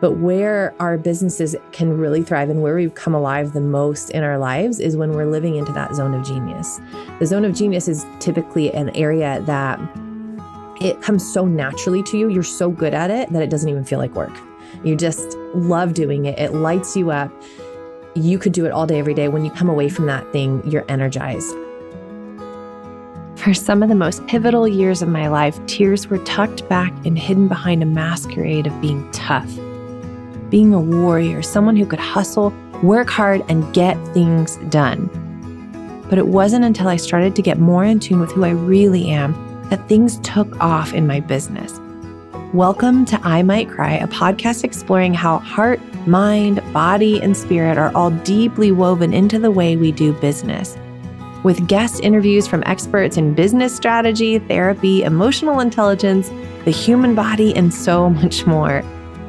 But where our businesses can really thrive and where we come alive the most in our lives is when we're living into that zone of genius. The zone of genius is typically an area that it comes so naturally to you. You're so good at it that it doesn't even feel like work. You just love doing it. It lights you up. You could do it all day, every day. When you come away from that thing, you're energized. For some of the most pivotal years of my life, tears were tucked back and hidden behind a masquerade of being tough, being a warrior, someone who could hustle, work hard, and get things done. But it wasn't until I started to get more in tune with who I really am that things took off in my business. Welcome to I Might Cry, a podcast exploring how heart, mind, body, and spirit are all deeply woven into the way we do business. With guest interviews from experts in business strategy, therapy, emotional intelligence, the human body, and so much more.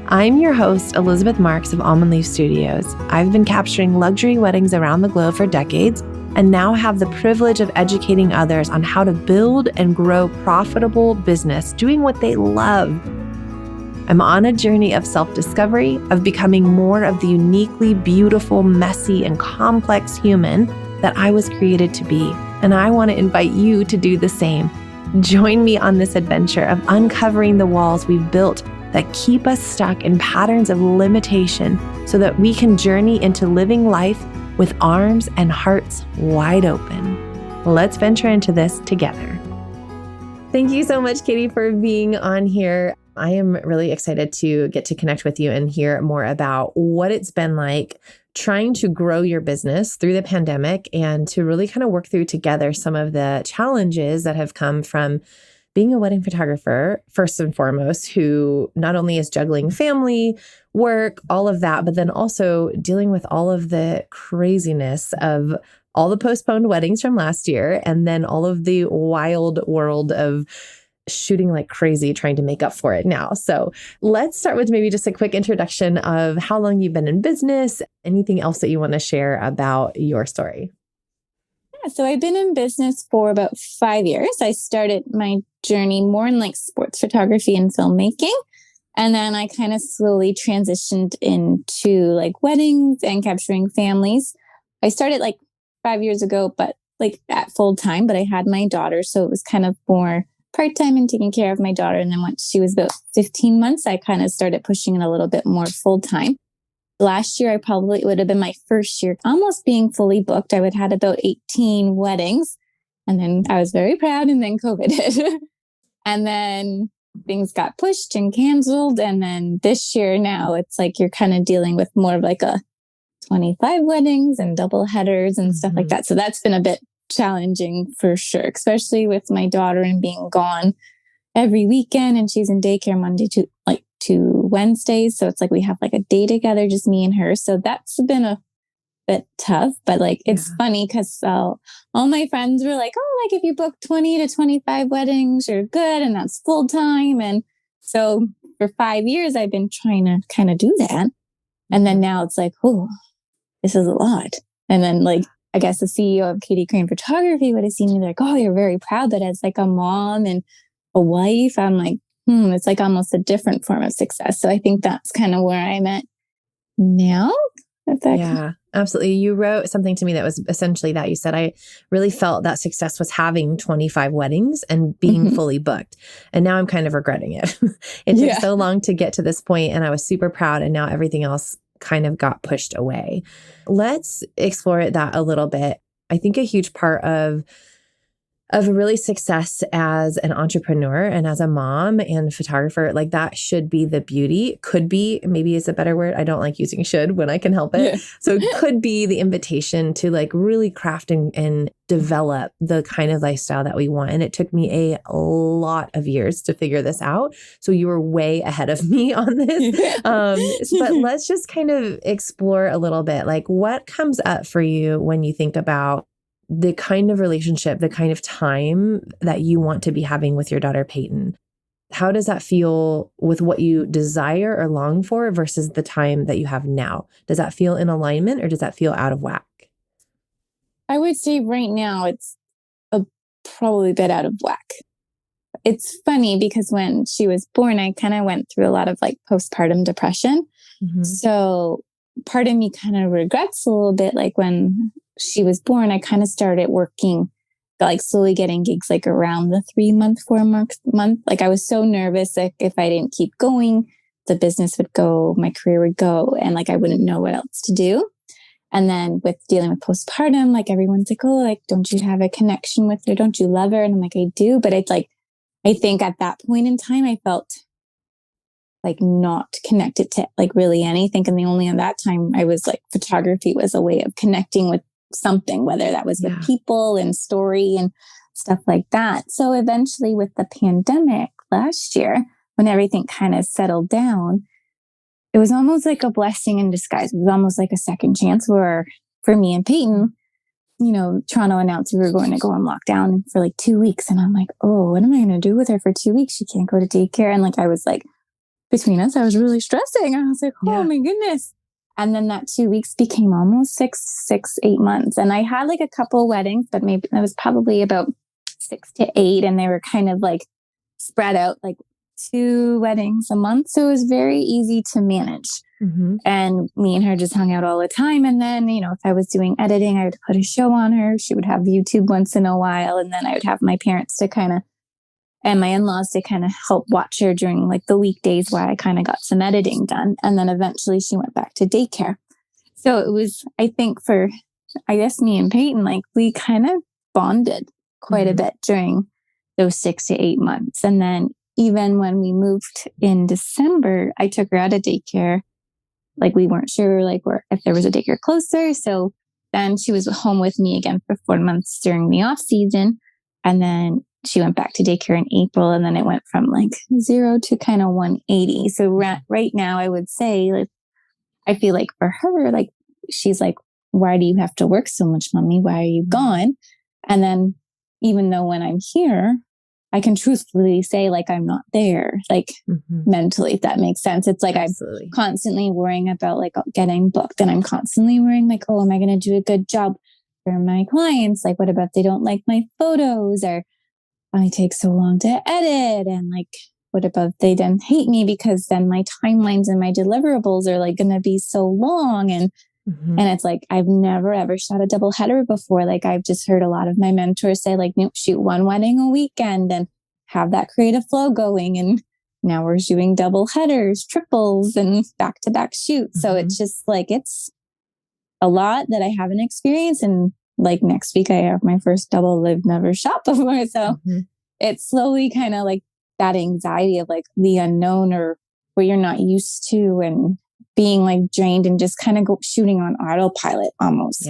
I'm your host, Elizabeth Marks of Almond Leaf Studios. I've been capturing luxury weddings around the globe for decades and now have the privilege of educating others on how to build and grow profitable business doing what they love. I'm on a journey of self-discovery, of becoming more of the uniquely beautiful, messy, and complex human that I was created to be, and I want to invite you to do the same. Join me on this adventure of uncovering the walls we've built that keep us stuck in patterns of limitation so that we can journey into living life with arms and hearts wide open. Let's venture into this together. Thank you so much, Katie, for being on here. I am really excited to get to connect with you and hear more about what it's been like trying to grow your business through the pandemic and to really kind of work through together some of the challenges that have come from being a wedding photographer, first and foremost, who not only is juggling family, work, all of that, but then also dealing with all of the craziness of all the postponed weddings from last year, and then all of the wild world of shooting like crazy, trying to make up for it now. So let's start with maybe just a quick introduction of how long you've been in business, anything else that you want to share about your story. Yeah, so I've been in business for about 5 years. I started my journey more in like sports photography and filmmaking. And then I kind of slowly transitioned into like weddings and capturing families. I started like 5 years ago, but like at full time, but I had my daughter. So it was kind of more part-time and taking care of my daughter. And then once she was about 15 months, I kind of started pushing it a little bit more full-time. Last year, it would have been my first year almost being fully booked. I would had about 18 weddings. And then I was very proud. And then COVID hit. And then things got pushed and canceled. And then this year now, it's like you're kind of dealing with more of like a 25 weddings and double headers and stuff like that. So that's been a bit challenging for sure, especially with my daughter and being gone every weekend, and she's in daycare Monday to Wednesdays. So it's like we have like a day together, just me and her. So that's been a bit tough, but like it's funny because all my friends were like, oh, like if you book 20 to 25 weddings, you're good, and that's full time. And so for 5 years, I've been trying to kind of do that, and then now it's like, oh, this is a lot. And then like I guess the CEO of Katie Crane Photography would have seen me like, oh, you're very proud, but as like a mom and a wife, I'm like, it's like almost a different form of success. So I think that's kind of where I'm at now. Yeah, absolutely. You wrote something to me that was essentially that. You said, I really felt that success was having 25 weddings and being fully booked. And now I'm kind of regretting it. It took so long to get to this point, and I was super proud. And now everything else kind of got pushed away. Let's explore that a little bit. I think a huge part of really success as an entrepreneur and as a mom and photographer, like that should be the beauty. Could be, maybe is a better word. I don't like using should when I can help it. Yeah. So it could be the invitation to like really craft and develop the kind of lifestyle that we want. And it took me a lot of years to figure this out. So you were way ahead of me on this. But let's just kind of explore a little bit, like what comes up for you when you think about the kind of relationship, the kind of time that you want to be having with your daughter, Peyton. How does that feel with what you desire or long for versus the time that you have now? Does that feel in alignment or does that feel out of whack? I would say right now it's probably a bit out of whack. It's funny because when she was born, I kind of went through a lot of like postpartum depression. So part of me kind of regrets a little bit, like when she was born, I kind of started working, like slowly getting gigs like around the 3-month, 4-month. Like I was so nervous, like if I didn't keep going, the business would go, my career would go, and like I wouldn't know what else to do. And then with dealing with postpartum, like everyone's like, oh, like, don't you have a connection with her? Don't you love her? And I'm like, I do. But it's like, I think at that point in time, I felt like not connected to like really anything. And the only at that time I was like, photography was a way of connecting with something, whether that was with people and story and stuff like that. So eventually with the pandemic last year, when everything kind of settled down, it was almost like a blessing in disguise. It was almost like a second chance where for me and Peyton, you know, Toronto announced we were going to go on lockdown for like 2 weeks. And I'm like, oh, what am I going to do with her for 2 weeks? She can't go to daycare. And like, I was like, between us, I was really stressing. I was like, oh my goodness. And then that 2 weeks became almost 8 months. And I had like a couple weddings, but maybe that was probably about 6 to 8. And they were kind of like spread out like 2 weddings a month. So it was very easy to manage. And me and her just hung out all the time. And then, you know, if I was doing editing, I would put a show on her. She would have YouTube once in a while. And then I would have my parents to kind of, and my in-laws to kind of help watch her during like the weekdays where I kind of got some editing done. And then eventually she went back to daycare. So it was, I think for, I guess me and Peyton, like we kind of bonded quite a bit during those 6 to 8 months. And then even when we moved in December, I took her out of daycare. Like we weren't sure like if there was a daycare closer. So then she was home with me again for 4 months during the off season. And then she went back to daycare in April, and then it went from like 0 to kind of 180. So right now I would say, like, I feel like for her, like, she's like, why do you have to work so much, mommy? Why are you gone? And then even though when I'm here, I can truthfully say like, I'm not there, like mentally, if that makes sense. It's like, I'm constantly worrying about like getting booked, and I'm constantly worrying like, oh, am I going to do a good job for my clients? Like, what about they don't like my photos, or I take so long to edit, and like, what about they then hate me because then my timelines and my deliverables are like going to be so long. And it's like, I've never ever shot a double header before. Like I've just heard a lot of my mentors say like, no, shoot one wedding a weekend and have that creative flow going. And now we're doing double headers, triples, and back-to-back shoots. So it's just like, it's a lot that I haven't experienced. And like next week I have my first double I've never shot before. So it's slowly kind of like that anxiety of like the unknown, or where you're not used to, and being like drained and just kind of shooting on autopilot almost.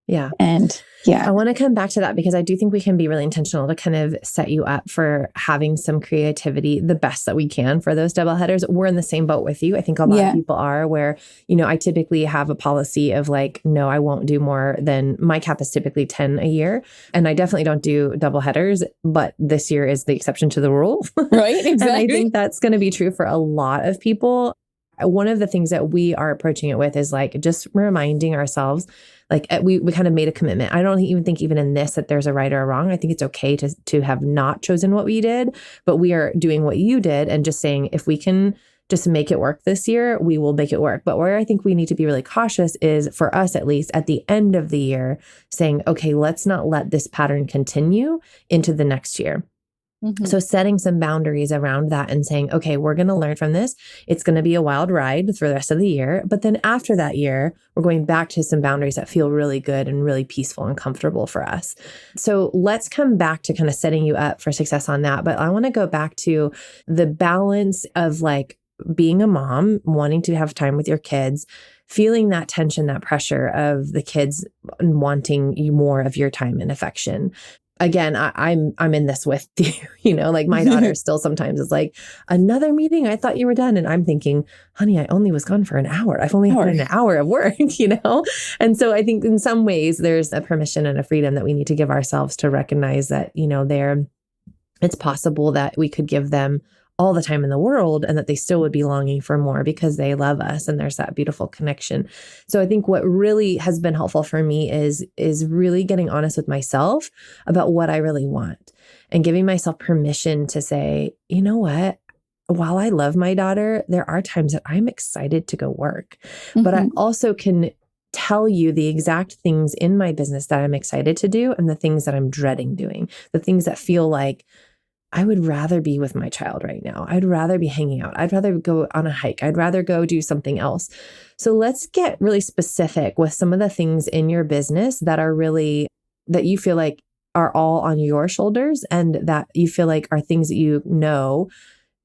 Yeah. And I want to come back to that because I do think we can be really intentional to kind of set you up for having some creativity, the best that we can for those double headers. We're in the same boat with you. I think a lot of people are, where, you know, I typically have a policy of like, no, I won't do more than, my cap is typically 10 a year. And I definitely don't do double headers, but this year is the exception to the rule. Right. Exactly. And I think that's going to be true for a lot of people. One of the things that we are approaching it with is like just reminding ourselves, like we kind of made a commitment. I don't even think even in this that there's a right or a wrong. I think it's okay to have not chosen what we did, but we are doing what you did and just saying, if we can just make it work this year, we will make it work. But where I think we need to be really cautious is, for us at least, at the end of the year, saying, okay, let's not let this pattern continue into the next year. So setting some boundaries around that and saying, okay, we're going to learn from this. It's going to be a wild ride for the rest of the year. But then after that year, we're going back to some boundaries that feel really good and really peaceful and comfortable for us. So let's come back to kind of setting you up for success on that. But I want to go back to the balance of like being a mom, wanting to have time with your kids, feeling that tension, that pressure of the kids wanting you more of your time and affection. Again, I'm in this with you, you know, like my daughter still sometimes is like, another meeting? I thought you were done. And I'm thinking, honey, I only was gone for an hour. I've only had an hour of work, you know? And so I think in some ways there's a permission and a freedom that we need to give ourselves to recognize that, you know, it's possible that we could give them all the time in the world and that they still would be longing for more because they love us and there's that beautiful connection. So I think what really has been helpful for me is really getting honest with myself about what I really want and giving myself permission to say, you know what? while I love my daughter, there are times that I'm excited to go work, but I also can tell you the exact things in my business that I'm excited to do and the things that I'm dreading doing, the things that feel like I would rather be with my child right now. I'd rather be hanging out. I'd rather go on a hike. I'd rather go do something else. So let's get really specific with some of the things in your business that are really, that you feel like are all on your shoulders and that you feel like are things that you know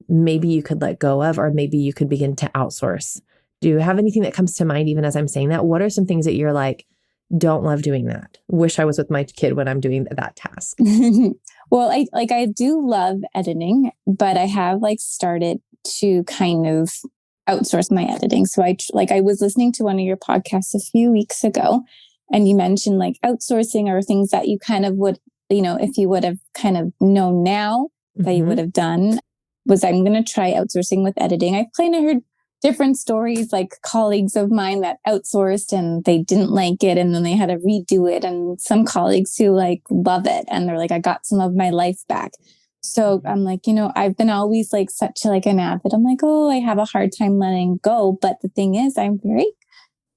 maybe you could let go of, or maybe you could begin to outsource. Do you have anything that comes to mind even as I'm saying that? What are some things that you're like, don't love doing that? Wish I was with my kid when I'm doing that task. Well, I do love editing, but I have like started to kind of outsource my editing. So I was listening to one of your podcasts a few weeks ago, and you mentioned like outsourcing or things that you kind of would, if you would have kind of known now that you would have done, was I'm going to try outsourcing with editing. I've kind of heard different stories, like colleagues of mine that outsourced and they didn't like it and then they had to redo it. And some colleagues who like love it and they're like, I got some of my life back. So I'm like, I've been always like such like an advocate. I'm like, oh, I have a hard time letting go. But the thing is,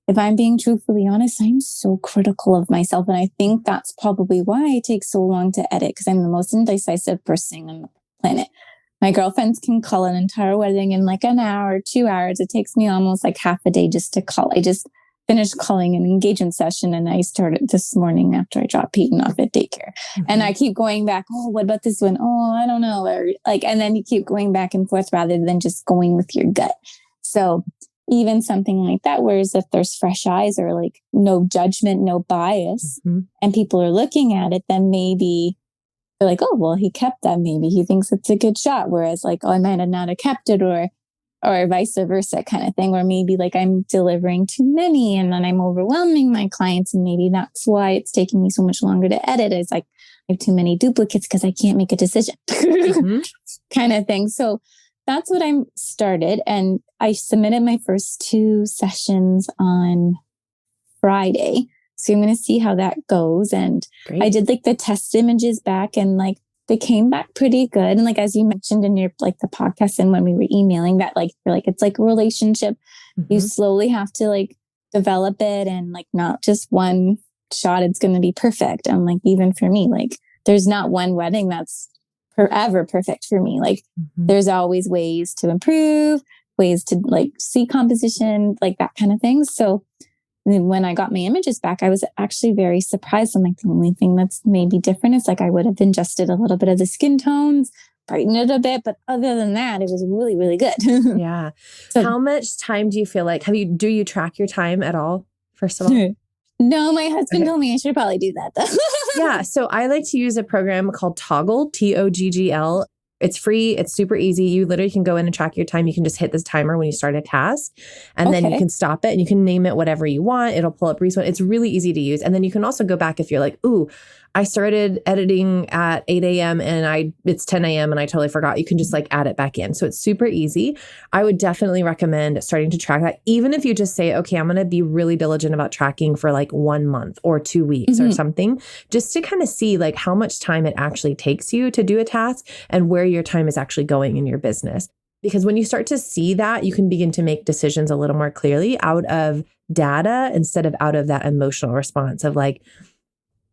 if I'm being truthfully honest, I'm so critical of myself. And I think that's probably why it takes so long to edit, because I'm the most indecisive person on the planet. My girlfriends can call an entire wedding in like an hour, 2 hours. It takes me almost like half a day just to call. I just finished calling an engagement session and I started this morning after I dropped Peyton off at daycare. And I keep going back, oh, what about this one? Oh, I don't know. Or like, and then you keep going back and forth rather than just going with your gut. So even something like that, whereas if there's fresh eyes or like no judgment, no bias, and people are looking at it, then maybe they're like, oh, well, he kept that. Maybe he thinks it's a good shot. Whereas like, oh, I might have not have kept it, or vice versa kind of thing, where maybe like I'm delivering too many and then I'm overwhelming my clients. And maybe that's why it's taking me so much longer to edit. It's like I have too many duplicates because I can't make a decision kind of thing. So that's what I'm started. And I submitted my first 2 sessions on Friday. So I'm going to see how that goes. And Great. I did like the test images back and like they came back pretty good. And like, as you mentioned in your, like the podcast and when we were emailing that, like, you're like, it's like a relationship. You slowly have to like develop it and like not just one shot. It's going to be perfect. And like, even for me, like there's not one wedding that's forever perfect for me. Like there's always ways to improve, ways to like see composition, like that kind of thing. So when I got my images back, I was actually very surprised. I'm like, the only thing that's maybe different is like I would have adjusted a little bit of the skin tones, brightened it a bit. But other than that, it was really, really good. Yeah. So how much time do you feel like, do you track your time at all, first of all? No, my husband told me I should probably do that though. Yeah. So I like to use a program called Toggl, Toggl. It's free. It's super easy. You literally can go in and track your time. You can just hit this timer when you start a task, and then you can stop it and you can name it whatever you want. It'll pull up recent. It's really easy to use. And then you can also go back if you're like, ooh, I started editing at 8 a.m. and it's 10 a.m. and I totally forgot. You can just like add it back in. So it's super easy. I would definitely recommend starting to track that. Even if you just say, okay, I'm going to be really diligent about tracking for like 1 month or 2 weeks or something, just to kind of see like how much time it actually takes you to do a task and where your time is actually going in your business. Because when you start to see that, you can begin to make decisions a little more clearly out of data instead of out of that emotional response of like,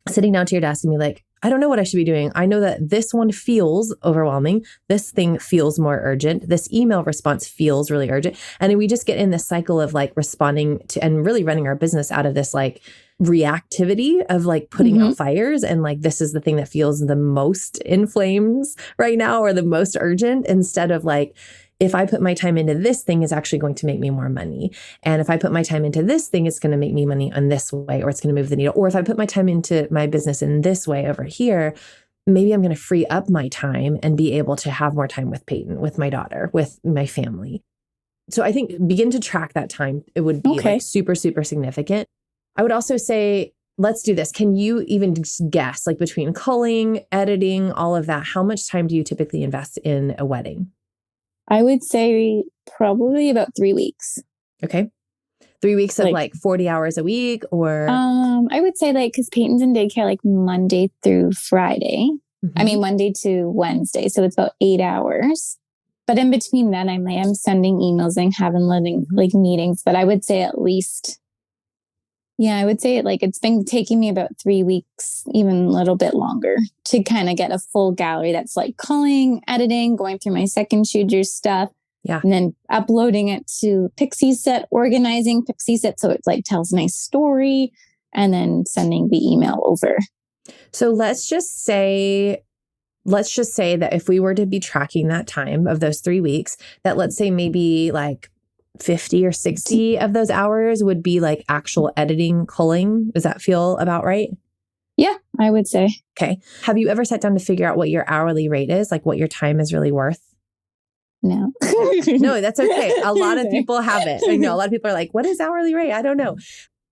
sitting down to your desk and be like, I don't know what I should be doing. I know that this one feels overwhelming. This thing feels more urgent. This email response feels really urgent. And then we just get in this cycle of like responding to and really running our business out of this like reactivity of like putting out fires. And like, this is the thing that feels the most in flames right now or the most urgent, instead of like, if I put my time into this thing, is actually going to make me more money. And if I put my time into this thing, it's going to make me money in this way, or it's going to move the needle. Or if I put my time into my business in this way over here, maybe I'm going to free up my time and be able to have more time with Peyton, with my daughter, with my family. So I think begin to track that time. It would be like super, super significant. I would also say, let's do this. Can you even just guess, like between culling, editing, all of that, how much time do you typically invest in a wedding? I would say probably about 3 weeks. Okay. 3 weeks of like 40 hours a week, or? I would say like, because Peyton's in daycare like Monday through Friday. I mean, Monday to Wednesday. So it's about 8 hours. But in between then, I'm sending emails and having like meetings. But I would say at least, I would say it's been taking me about 3 weeks, even a little bit longer, to kind of get a full gallery that's like culling, editing, going through my second shooter stuff. Yeah. And then uploading it to Pixieset, organizing Pixieset so it like tells a nice story, and then sending the email over. So let's just say that if we were to be tracking that time of those 3 weeks, that let's say maybe like 50 or 60 of those hours would be like actual editing, culling. Does that feel about right? Yeah, I would say. Okay. Have you ever sat down to figure out what your hourly rate is, like what your time is really worth? No. No, that's okay. A lot of people have it. I know a lot of people are like, what is hourly rate? I don't know.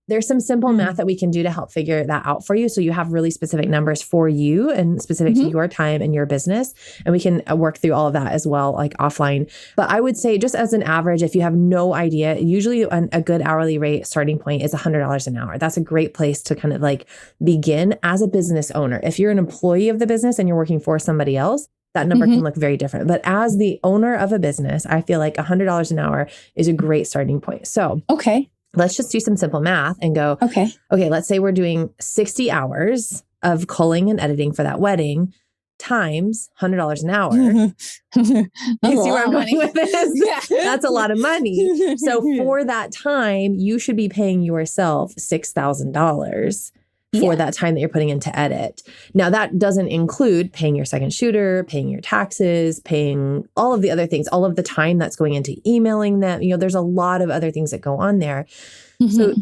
There's some simple math that we can do to help figure that out for you. So you have really specific numbers for you and specific to your time and your business. And we can work through all of that as well, like offline. But I would say just as an average, if you have no idea, usually a good hourly rate starting point is $100 an hour. That's a great place to kind of like begin as a business owner. If you're an employee of the business and you're working for somebody else, that number can look very different. But as the owner of a business, I feel like $100 an hour is a great starting point. So, okay. Let's just do some simple math and go, okay, let's say we're doing 60 hours of culling and editing for that wedding times $100 an hour. You see where I'm going with this? Yeah. That's a lot of money. So for that time, you should be paying yourself $6,000 for that time that you're putting into edit. Now, that doesn't include paying your second shooter, paying your taxes, paying all of the other things, all of the time that's going into emailing them. There's a lot of other things that go on there. So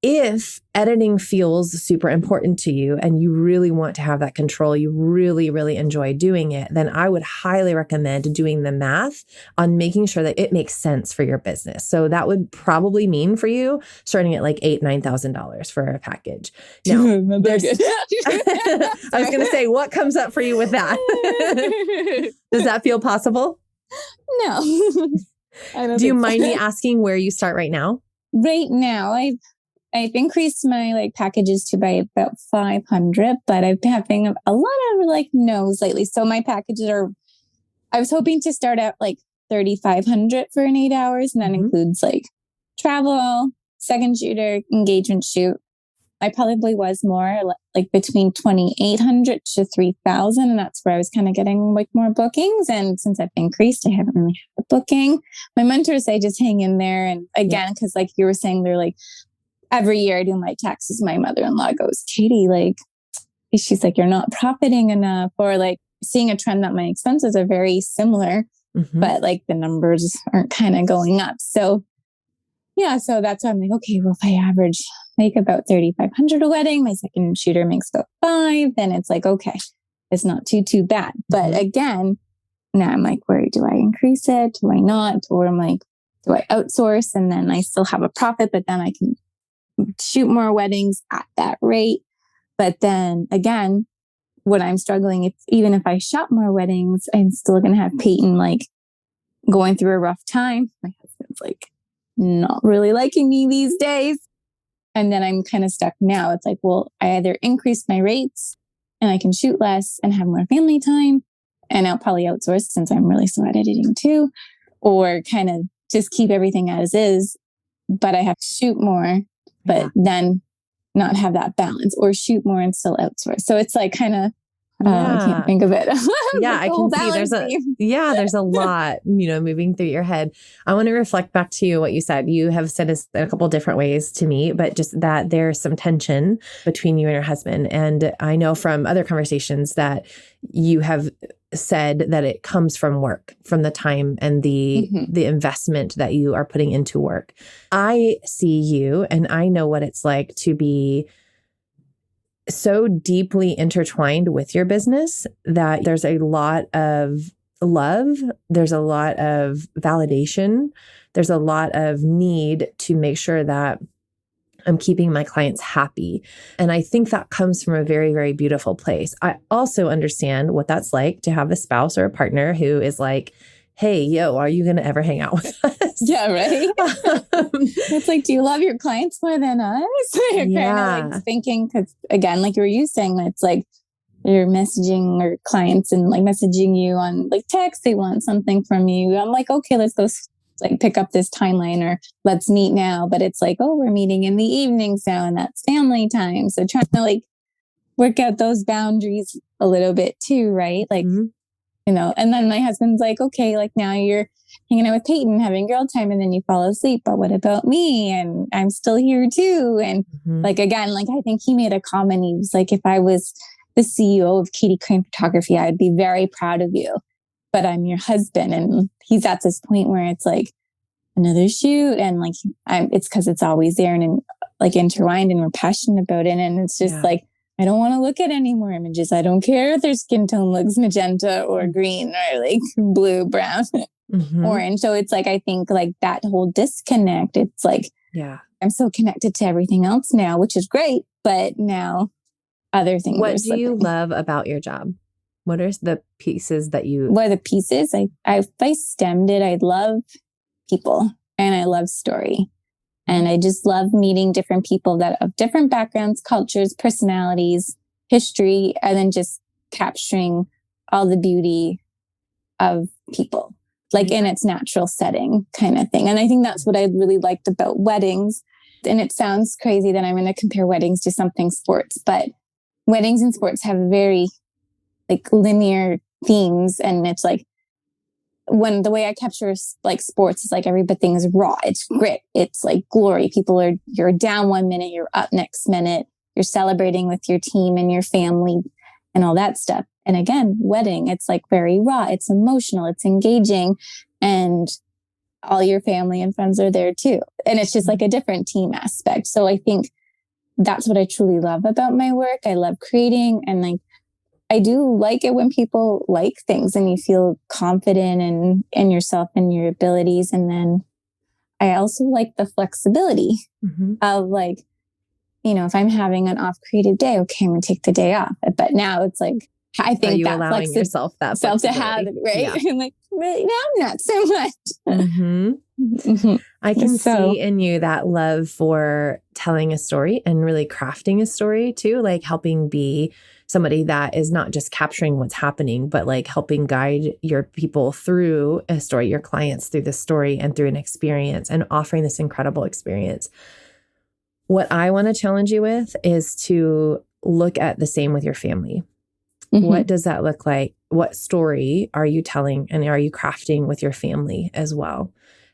if editing feels super important to you and you really want to have that control, you really, really enjoy doing it, then I would highly recommend doing the math on making sure that it makes sense for your business. So that would probably mean for you starting at like $8,000, $9,000 for a package. Now, I was going to say, what comes up for you with that? Does that feel possible? No. Do you mind me asking where you start right now? Right now, I've increased my like packages to by about 500, but I've been having a lot of like no's lately. So my packages I was hoping to start at like 3,500 for an 8 hours. And that includes like travel, second shooter, engagement shoot. I probably was more like between 2,800 to 3,000. And that's where I was kind of getting like more bookings. And since I've increased, I haven't really had a booking. My mentors say just hang in there. And again, because like you were saying, they're like, every year I do my taxes, my mother-in-law goes, Katie, like, she's like, you're not profiting enough, or like seeing a trend that my expenses are very similar, but like the numbers aren't kind of going up. So yeah, so that's why I'm like, okay, well, if I make about 3,500 a wedding, my second shooter makes about 5, then it's like, okay, it's not too bad. But again, now I'm like, where do I increase it? Do I not? Or I'm like, do I outsource? And then I still have a profit, but then I can shoot more weddings at that rate. But then again, what I'm struggling, even if I shot more weddings, I'm still going to have Peyton like going through a rough time. My husband's like not really liking me these days. And then I'm kind of stuck now. It's like, well, I either increase my rates and I can shoot less and have more family time, and I'll probably outsource since I'm really slow at editing too, or kind of just keep everything as is, but I have to shoot more, but then not have that balance, or shoot more and still outsource. So it's like kind of, I can't think of it. I can see there's a lot, moving through your head. I want to reflect back to what you said. You have said this in a couple different ways to me, but just that there's some tension between you and your husband. And I know from other conversations that you have said that it comes from work, from the time and the investment that you are putting into work. I see you and I know what it's like to be so deeply intertwined with your business that there's a lot of love, there's a lot of validation, there's a lot of need to make sure that I'm keeping my clients happy. And I think that comes from a very, very beautiful place. I also understand what that's like to have a spouse or a partner who is like, hey, yo, are you going to ever hang out with us? Yeah, right. It's like, do you love your clients more than us? You're kind of like thinking, because again, like you were saying, it's like you're messaging or clients and like messaging you on like text, they want something from you. I'm like, okay, let's go like pick up this timeline or let's meet now. But it's like, oh, we're meeting in the evenings now and that's family time. So trying to like work out those boundaries a little bit too, right? Like, you know, and then my husband's like, okay, like now you're hanging out with Peyton, having girl time, and then you fall asleep. But what about me? And I'm still here too. And like, again, like I think he made a comment. He was like, if I was the CEO of Katie Crane Photography, I'd be very proud of you, but I'm your husband. And he's at this point where it's like another shoot. And like, it's because it's always there and like intertwined and we're passionate about it. And it's just like, I don't want to look at any more images. I don't care if their skin tone looks magenta or green or like blue, brown, orange. So it's like, I think like that whole disconnect, it's like, I'm so connected to everything else now, which is great. But now other things. What do you love about your job? What are the pieces that you... What are the pieces? I stemmed it. I love people and I love story. And I just love meeting different people that of different backgrounds, cultures, personalities, history, and then just capturing all the beauty of people, like in its natural setting kind of thing. And I think that's what I really liked about weddings. And it sounds crazy that I'm going to compare weddings to something sports, but weddings and sports have very like linear themes. And it's like, when the way I capture like sports is like everything is raw. It's grit. It's like glory. You're down 1 minute, you're up next minute. You're celebrating with your team and your family and all that stuff. And again, wedding, it's like very raw. It's emotional. It's engaging. And all your family and friends are there too. And it's just like a different team aspect. So I think that's what I truly love about my work. I love creating and like, I do like it when people like things and you feel confident in yourself and your abilities. And then I also like the flexibility of like, you know, if I'm having an off creative day, okay, I'm going to take the day off. But now it's like, I think are you allowing yourself that self to have it, right? Yeah. I'm like, really? No, not so much. I can see in you that love for telling a story and really crafting a story too, like helping be somebody that is not just capturing what's happening, but like helping guide your people through a story, your clients through the story and through an experience and offering this incredible experience. What I want to challenge you with is to look at the same with your family. What does that look like? What story are you telling and are you crafting with your family as well?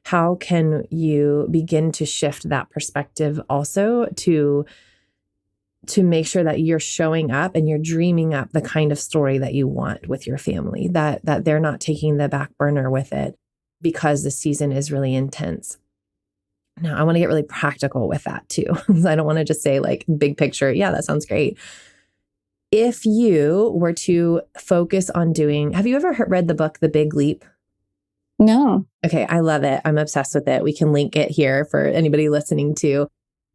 How can you begin to shift that perspective also to make sure that you're showing up and you're dreaming up the kind of story that you want with your family, that they're not taking the back burner with it because the season is really intense. Now, I want to get really practical with that too. I don't want to just say like big picture, yeah, that sounds great. If you were to focus on have you ever read the book, The Big Leap? No. Okay, I love it. I'm obsessed with it. We can link it here for anybody listening too.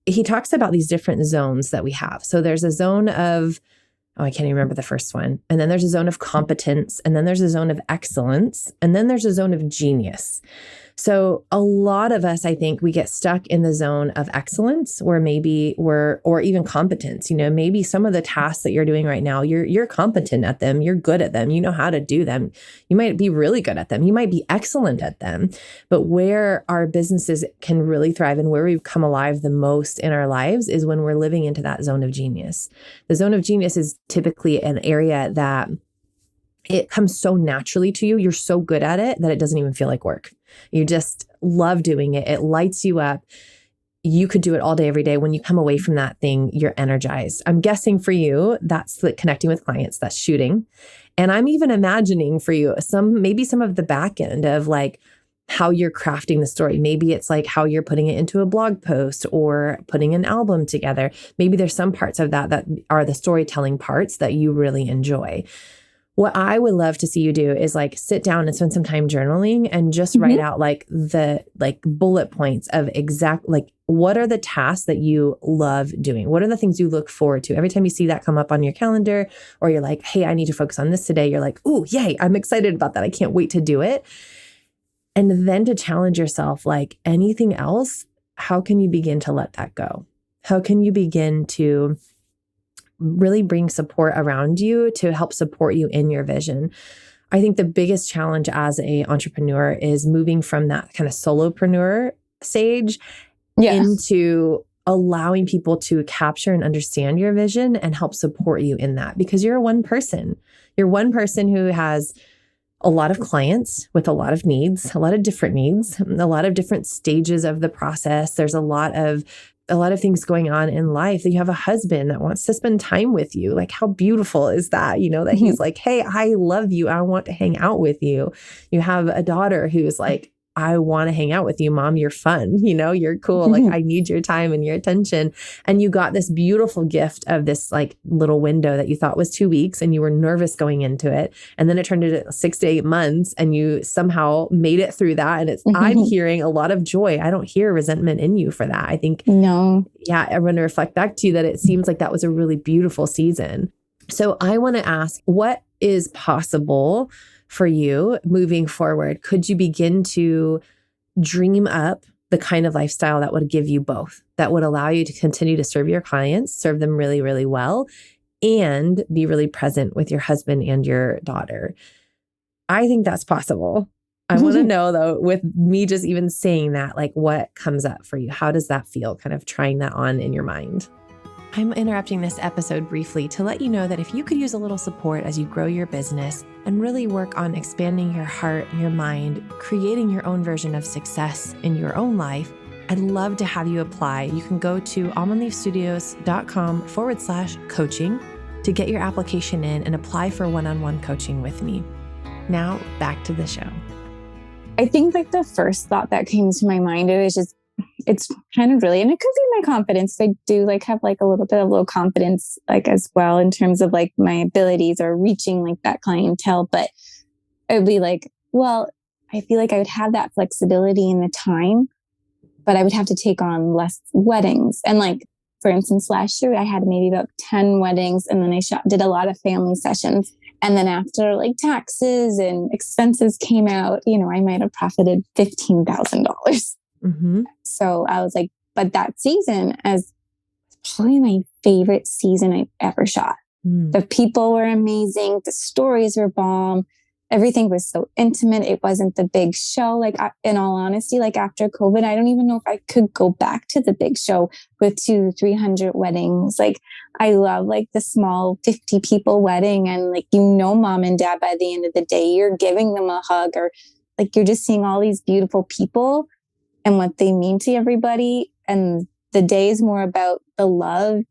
He talks about these different zones that we have. So there's a zone of, I can't even remember the first one. And then there's a zone of competence. And then there's a zone of excellence. And then there's a zone of genius. So a lot of us, I think, we get stuck in the zone of excellence where maybe or even competence. You know, maybe some of the tasks that you're doing right now, you're competent at them. You're good at them. You know how to do them. You might be really good at them. You might be excellent at them. But where our businesses can really thrive and where we come alive the most in our lives is when we're living into that zone of genius. The zone of genius is typically an area that it comes so naturally to you. You're so good at it that it doesn't even feel like work. You just love doing it. It lights you up. You could do it all day, every day. When you come away from that thing, you're energized. I'm guessing for you, that's like connecting with clients, that's shooting. And I'm even imagining for you maybe some of the back end of like how you're crafting the story. Maybe it's like how you're putting it into a blog post or putting an album together. Maybe there's some parts of that are the storytelling parts that you really enjoy. What I would love to see you do is like sit down and spend some time journaling and just write out like the bullet points of what are the tasks that you love doing? What are the things you look forward to? Every time you see that come up on your calendar or you're like, hey, I need to focus on this today. You're like, ooh, yay, I'm excited about that. I can't wait to do it. And then to challenge yourself, like anything else, how can you begin to let that go? How can you begin to really bring support around you to help support you in your vision. I think the biggest challenge as an entrepreneur is moving from that kind of solopreneur stage into allowing people to capture and understand your vision and help support you in that, because you're one person. You're one person who has a lot of clients with a lot of needs, a lot of different needs, a lot of different stages of the process. There's a lot of things going on in life. That you have a husband that wants to spend time with you. Like, how beautiful is that? You know, that he's like, hey, I love you. I want to hang out with you. You have a daughter who's like, I want to hang out with you, Mom. You're fun. You know, you're cool. Like, I need your time and your attention. And you got this beautiful gift of this like little window that you thought was 2 weeks and you were nervous going into it. And then it turned into 6 to 8 months and you somehow made it through that. And I'm hearing a lot of joy. I don't hear resentment in you for that. I think, I'm going to reflect back to you that it seems like that was a really beautiful season. So I want to ask, what is possible for you moving forward? Could you begin to dream up the kind of lifestyle that would give you both, that would allow you to continue to serve your clients, serve them really, really well, and be really present with your husband and your daughter? I think that's possible. I want to know, though, with me just even saying that, like, what comes up for you? How does that feel, kind of trying that on in your mind? I'm interrupting this episode briefly to let you know that if you could use a little support as you grow your business and really work on expanding your heart, your mind, creating your own version of success in your own life, I'd love to have you apply. You can go to almondleafstudios.com/coaching to get your application in and apply for one-on-one coaching with me. Now, back to the show. I think like the first thought that came to my mind, it's kind of really, and it could be my confidence. I do like have like a little bit of low confidence, like as well in terms of like my abilities or reaching like that clientele. But it would be like, well, I feel like I would have that flexibility in the time, but I would have to take on less weddings. And like, for instance, last year I had maybe about 10 weddings, and then I did a lot of family sessions. And then after like taxes and expenses came out, you know, I might have profited $15,000. So I was like, but that season is probably my favorite season I've ever shot. The people were amazing. The stories were bomb. Everything was so intimate. It wasn't the big show. Like, in all honesty, like after COVID, I don't even know if I could go back to the big show with 200-300 weddings. Like, I love like the small 50 people wedding, and like, you know, mom and dad, by the end of the day, you're giving them a hug, or like, you're just seeing all these beautiful people and what they mean to everybody. And the day is more about the love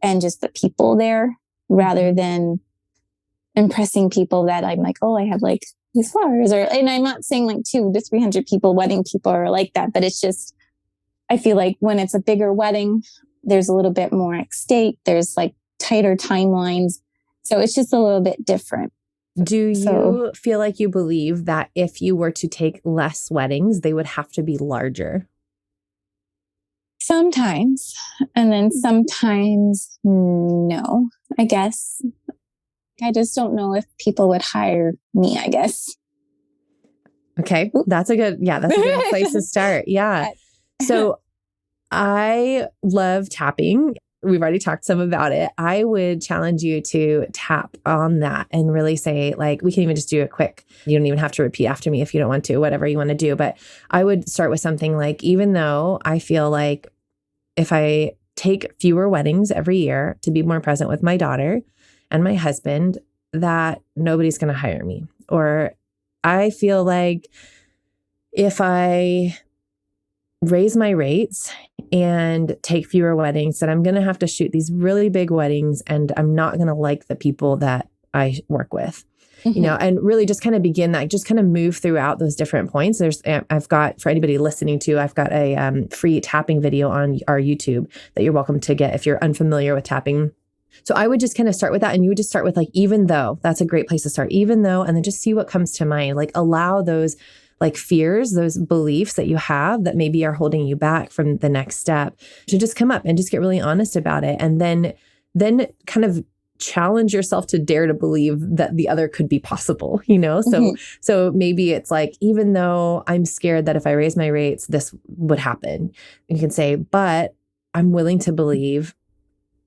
and just the people there, rather than impressing people that I'm like, oh, I have like these flowers, and I'm not saying like 200-300 people, wedding people are like that, but it's just, I feel like when it's a bigger wedding, there's a little bit more at stake. There's like tighter timelines. So it's just a little bit different. Do you feel like you believe that if you were to take less weddings, they would have to be larger? Sometimes. And then sometimes, no, I guess. I just don't know if people would hire me, I guess. Okay. That's a good place to start. Yeah. So I love tapping. We've already talked some about it. I would challenge you to tap on that and really say, like, we can even just do it quick. You don't even have to repeat after me if you don't want to, whatever you want to do. But I would start with something like, even though I feel like if I take fewer weddings every year to be more present with my daughter and my husband, that nobody's going to hire me. Or I feel like if I raise my rates and take fewer weddings, that I'm going to have to shoot these really big weddings, and I'm not going to like the people that I work with, you know, and really just kind of begin that, just kind of move throughout those different points. I've got, for anybody listening to, I've got a free tapping video on our YouTube that you're welcome to get if you're unfamiliar with tapping. So I would just kind of start with that. And you would just start with like, even though, that's a great place to start, even though, and then just see what comes to mind. Like, allow those like fears, those beliefs that you have that maybe are holding you back from the next step to just come up and just get really honest about it. And then kind of challenge yourself to dare to believe that the other could be possible, you know? So maybe it's like, even though I'm scared that if I raise my rates, this would happen, you can say, but I'm willing to believe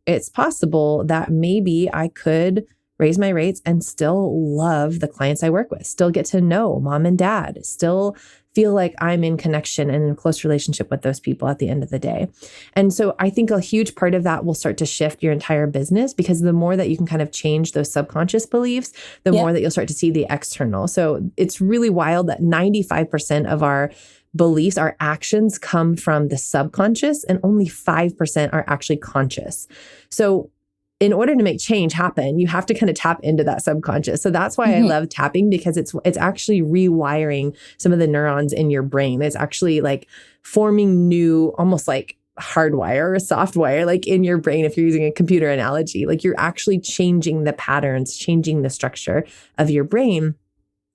it's possible that maybe I could raise my rates and still love the clients I work with, still get to know mom and dad, still feel like I'm in connection and in a close relationship with those people at the end of the day. And so I think a huge part of that will start to shift your entire business, because the more that you can kind of change those subconscious beliefs, the more that you'll start to see the external. So it's really wild that 95% of our beliefs, our actions come from the subconscious, and only 5% are actually conscious. So in order to make change happen, you have to kind of tap into that subconscious. So that's why I love tapping, because it's actually rewiring some of the neurons in your brain. It's actually like forming new, almost like hardwire or softwire, like in your brain. If you're using a computer analogy, like you're actually changing the patterns, changing the structure of your brain,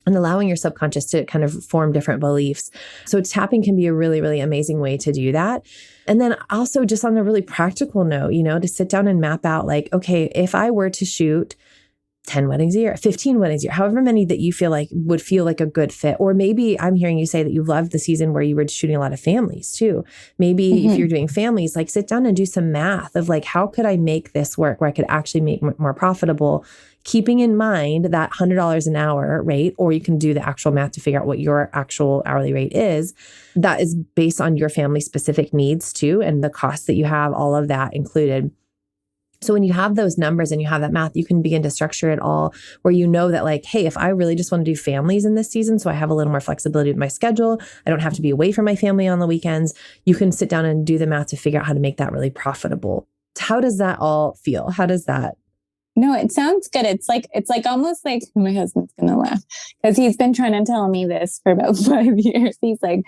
and allowing your subconscious to kind of form different beliefs. So tapping can be a really, really amazing way to do that. And then also just on a really practical note, to sit down and map out like, okay, if I were to shoot 10 weddings a year, 15 weddings a year, however many that you feel like would feel like a good fit. Or maybe I'm hearing you say that you loved the season where you were shooting a lot of families too. Maybe if you're doing families, like sit down and do some math of like, how could I make this work where I could actually make it more profitable, keeping in mind that $100 an hour rate, or you can do the actual math to figure out what your actual hourly rate is. That is based on your family specific needs too, and the costs that you have, all of that included. So when you have those numbers and you have that math, you can begin to structure it all where you know that like, hey, if I really just want to do families in this season, so I have a little more flexibility with my schedule, I don't have to be away from my family on the weekends, you can sit down and do the math to figure out how to make that really profitable. How does that all feel? How does that? No, it sounds good. It's like almost like, my husband's going to laugh because he's been trying to tell me this for about 5 years. He's like,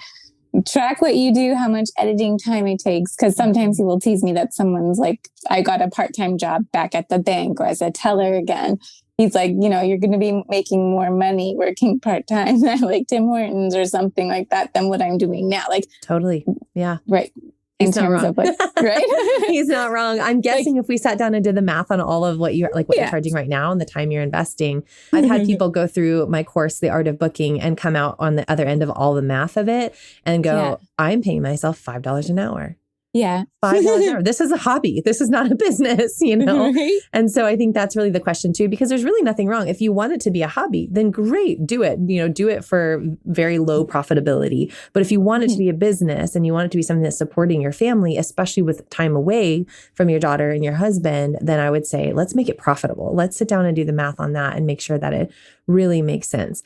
track what you do, how much editing time it takes. Because sometimes he will tease me that someone's like, I got a part-time job back at the bank or as a teller again. He's like, you're going to be making more money working part-time at like Tim Hortons or something like that than what I'm doing now. Like, totally. Yeah. Right. He's not wrong. Right? He's not wrong. I'm guessing if we sat down and did the math on all of what you're charging right now and the time you're investing, I've had people go through my course, The Art of Booking, and come out on the other end of all the math of it and go, I'm paying myself $5 an hour. Yeah. $5 an hour. This is a hobby. This is not a business, Right? And so I think that's really the question too, because there's really nothing wrong. If you want it to be a hobby, then great, do it. Do it for very low profitability. But if you want it to be a business and you want it to be something that's supporting your family, especially with time away from your daughter and your husband, then I would say, let's make it profitable. Let's sit down and do the math on that and make sure that it really makes sense.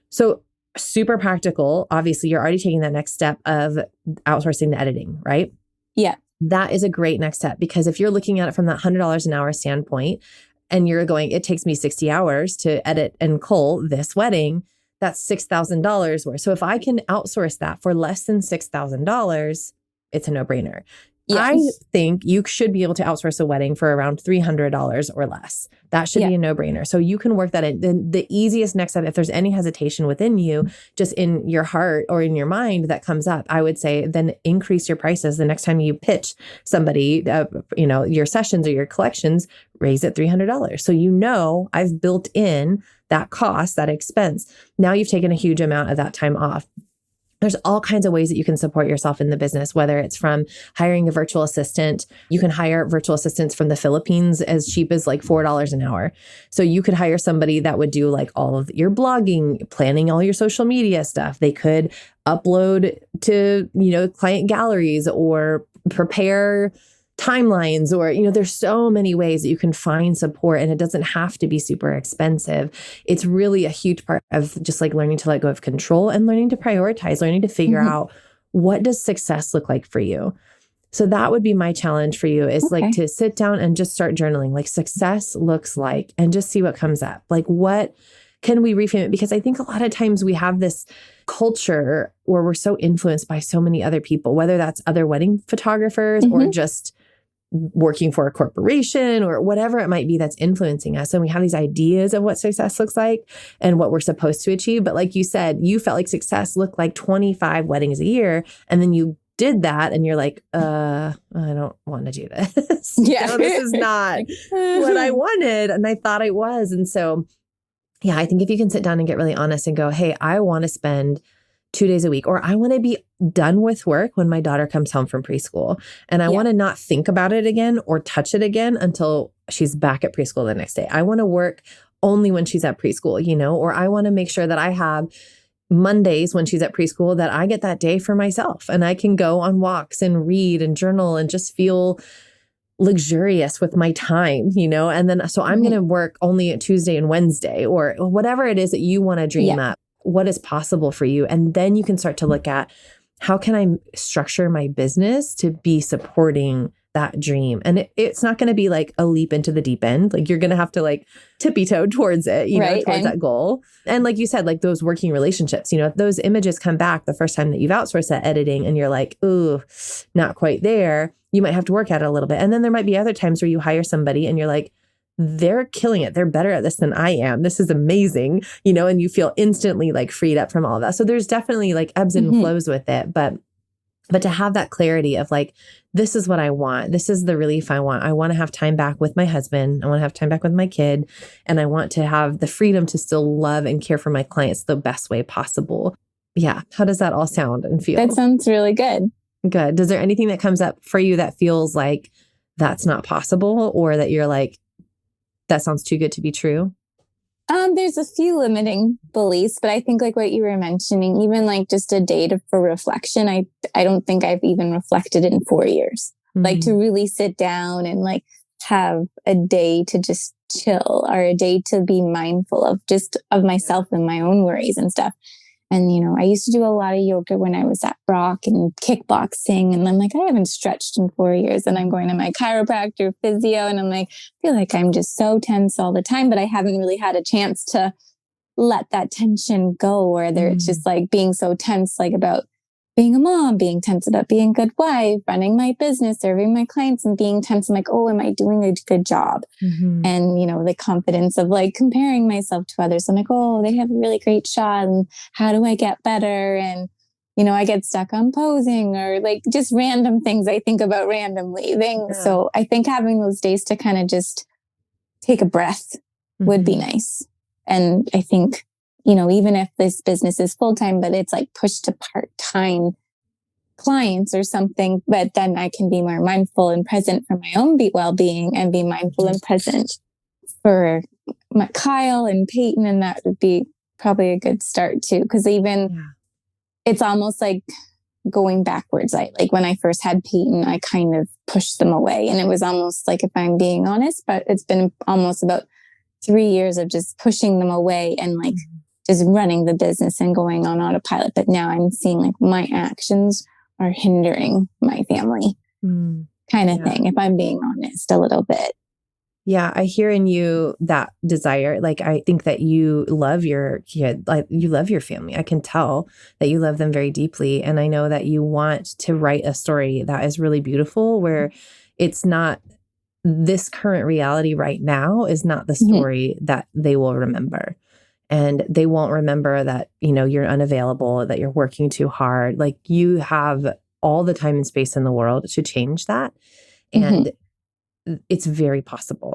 So super practical. Obviously, you're already taking that next step of outsourcing the editing, right? Yeah. That is a great next step, because if you're looking at it from that $100 an hour standpoint and you're going, it takes me 60 hours to edit and cull this wedding, that's $6,000 worth. So if I can outsource that for less than $6,000, it's a no-brainer. Yes. I think you should be able to outsource a wedding for around $300 or less. That should be a no-brainer. So you can work that in. The easiest next step, if there's any hesitation within you, just in your heart or in your mind that comes up, I would say then increase your prices. The next time you pitch somebody, your sessions or your collections, raise it $300. So I've built in that cost, that expense. Now you've taken a huge amount of that time off. There's all kinds of ways that you can support yourself in the business, whether it's from hiring a virtual assistant. You can hire virtual assistants from the Philippines as cheap as like $4 an hour. So you could hire somebody that would do like all of your blogging, planning all your social media stuff. They could upload to, client galleries or prepare timelines, or, there's so many ways that you can find support, and it doesn't have to be super expensive. It's really a huge part of just like learning to let go of control and learning to prioritize, learning to figure out what does success look like for you. So that would be my challenge for you is like to sit down and just start journaling, like success looks like, and just see what comes up. Like, what can we reframe it? Because I think a lot of times we have this culture where we're so influenced by so many other people, whether that's other wedding photographers or just working for a corporation or whatever it might be that's influencing us. And we have these ideas of what success looks like and what we're supposed to achieve. But like you said, you felt like success looked like 25 weddings a year. And then you did that and you're like, I don't want to do this. Yeah. This is not what I wanted. And I thought it was. And so, yeah, I think if you can sit down and get really honest and go, hey, I want to spend 2 days a week, or I want to be done with work when my daughter comes home from preschool. And I want to not think about it again or touch it again until she's back at preschool the next day. I want to work only when she's at preschool, or I want to make sure that I have Mondays when she's at preschool that I get that day for myself and I can go on walks and read and journal and just feel luxurious with my time, and then so I'm going to work only at Tuesday and Wednesday or whatever it is that you want to dream up. What is possible for you? And then you can start to look at how can I structure my business to be supporting that dream. And it's not going to be like a leap into the deep end. Like you're going to have to like tippy-toe towards it, towards that goal. And like you said, like those working relationships, if those images come back the first time that you've outsourced that editing and you're like, ooh, not quite there, you might have to work at it a little bit. And then there might be other times where you hire somebody and you're like, they're killing it. They're better at this than I am. This is amazing, and you feel instantly like freed up from all of that. So there's definitely like ebbs and flows with it. But to have that clarity of like, this is what I want. This is the relief I want. I want to have time back with my husband. I want to have time back with my kid. And I want to have the freedom to still love and care for my clients the best way possible. Yeah. How does that all sound and feel? That sounds really good. Good. Is there anything that comes up for you that feels like that's not possible or that you're like, that sounds too good to be true? There's a few limiting beliefs, but I think like what you were mentioning, even like just a day for reflection, I don't think I've even reflected in 4 years. Like to really sit down and like have a day to just chill or a day to be mindful of myself and my own worries and stuff. And, I used to do a lot of yoga when I was at Brock and kickboxing. And I'm like, I haven't stretched in 4 years. And I'm going to my chiropractor, physio. And I'm like, I feel like I'm just so tense all the time, but I haven't really had a chance to let that tension go. Or whether it's just like being so tense, like about being a mom, being tense about being a good wife, running my business, serving my clients, and being tense. I'm like, oh, am I doing a good job? And, the confidence of like comparing myself to others. I'm like, oh, they have a really great shot. And how do I get better? And, I get stuck on posing or like just random things I think about randomly. So I think having those days to kind of just take a breath would be nice. And I think, even if this business is full-time, but it's like pushed to part-time clients or something, but then I can be more mindful and present for my own well-being and be mindful and present for my Kyle and Peyton. And that would be probably a good start too. Cause it's almost like going backwards. Like when I first had Peyton, I kind of pushed them away and it was almost like, if I'm being honest, but it's been almost about 3 years of just pushing them away and like just running the business and going on autopilot. But now I'm seeing like my actions are hindering my family kind of thing, if I'm being honest a little bit. Yeah, I hear in you that desire. Like, I think that you love your kid, like you love your family. I can tell that you love them very deeply. And I know that you want to write a story that is really beautiful, where it's not this current reality right now is not the story that they will remember. And they won't remember that, you're unavailable, that you're working too hard. Like you have all the time and space in the world to change that. And it's very possible.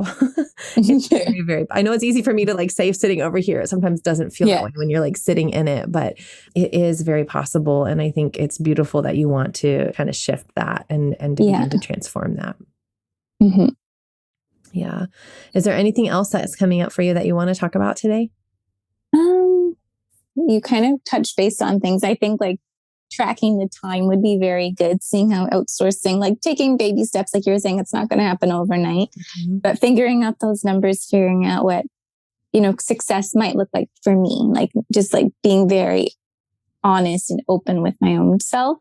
It's very, very, I know it's easy for me to like say sitting over here. It sometimes doesn't feel that way when you're like sitting in it, but it is very possible. And I think it's beautiful that you want to kind of shift that and to begin to transform that. Yeah. Is there anything else that's coming up for you that you want to talk about today? You kind of touch base on things. I think like tracking the time would be very good. Seeing how outsourcing, like taking baby steps, like you were saying, it's not going to happen overnight, but figuring out those numbers, figuring out what, success might look like for me, like just like being very honest and open with my own self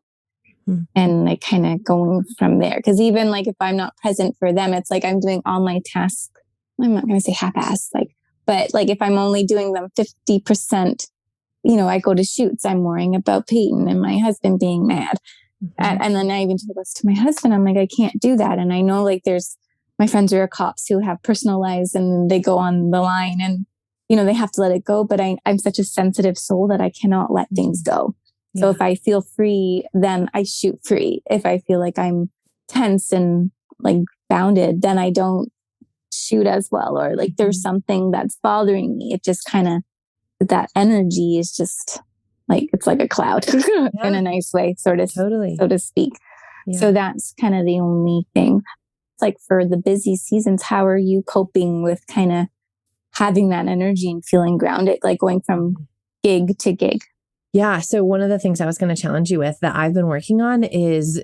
and like kind of going from there. Cause even like if I'm not present for them, it's like I'm doing all my tasks. I'm not going to say half-assed, but like if I'm only doing them 50%, I go to shoots, I'm worrying about Peyton and my husband being mad. And then I even told this to my husband. I'm like, I can't do that. And I know like there's my friends who are cops who have personal lives and they go on the line and, they have to let it go. But I'm such a sensitive soul that I cannot let things go. Yeah. So if I feel free, then I shoot free. If I feel like I'm tense and like bounded, then I don't shoot as well. Or like there's something that's bothering me. It just kind of, that energy is just like it's like a cloud in a nice way, Totally. so to speak. Yeah. So that's kind of the only thing. It's like for the busy seasons, how are you coping with kind of having that energy and feeling grounded, like going from gig to gig? Yeah. So one of the things I was going to challenge you with that I've been working on is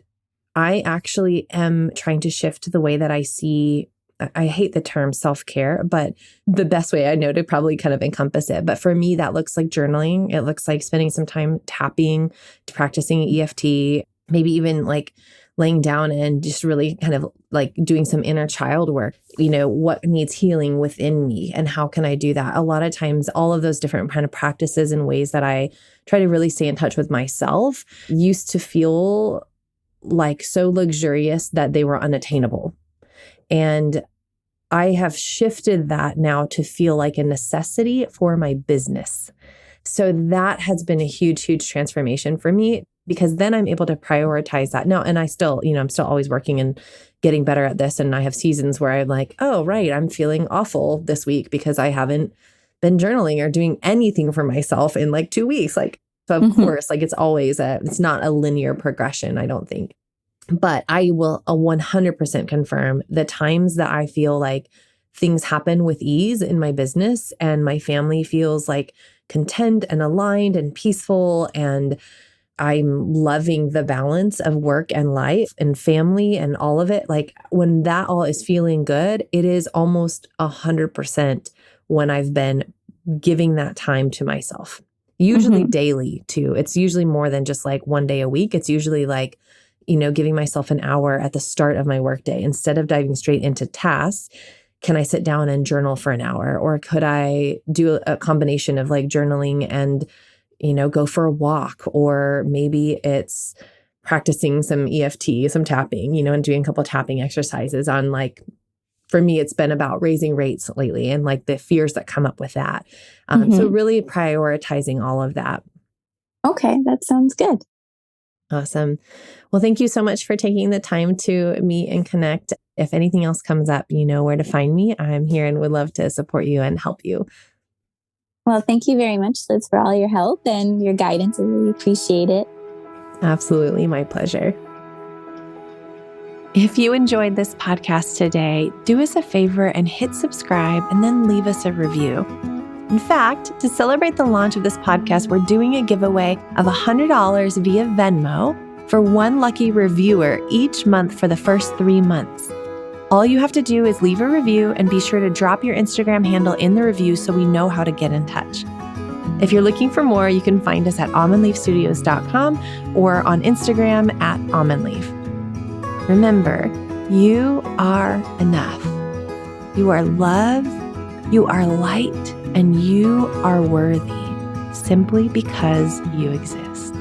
I actually am trying to shift the way that I see. I hate the term self-care, but the best way I know to probably kind of encompass it. But for me, that looks like journaling. It looks like spending some time tapping, practicing EFT, maybe even like laying down and just really kind of like doing some inner child work. What needs healing within me and how can I do that? A lot of times, all of those different kind of practices and ways that I try to really stay in touch with myself used to feel like so luxurious that they were unattainable. And I have shifted that now to feel like a necessity for my business. So that has been a huge, huge transformation for me because then I'm able to prioritize that. Now, and I still, I'm still always working and getting better at this. And I have seasons where I'm like, oh, right, I'm feeling awful this week because I haven't been journaling or doing anything for myself in like 2 weeks. So of course, it's always it's not a linear progression, I don't think. But I will 100% confirm the times that I feel like things happen with ease in my business and my family feels like content and aligned and peaceful. And I'm loving the balance of work and life and family and all of it. Like when that all is feeling good, it is almost 100% when I've been giving that time to myself, usually daily too. It's usually more than just like one day a week. It's usually like, giving myself an hour at the start of my workday. Instead of diving straight into tasks, can I sit down and journal for an hour? Or could I do a combination of like journaling and, go for a walk? Or maybe it's practicing some EFT, some tapping, and doing a couple of tapping exercises on like, for me, it's been about raising rates lately and like the fears that come up with that. So really prioritizing all of that. Okay, that sounds good. Awesome. Well, thank you so much for taking the time to meet and connect. If anything else comes up, you know where to find me. I'm here and would love to support you and help you. Well, thank you very much, Liz, for all your help and your guidance. I really appreciate it. Absolutely. My pleasure. If you enjoyed this podcast today, do us a favor and hit subscribe and then leave us a review. In fact, to celebrate the launch of this podcast, we're doing a giveaway of $100 via Venmo for one lucky reviewer each month for the first 3 months. All you have to do is leave a review and be sure to drop your Instagram handle in the review so we know how to get in touch. If you're looking for more, you can find us at almondleafstudios.com or on Instagram at almondleaf. Remember, you are enough. You are love, you are light, and you are worthy simply because you exist.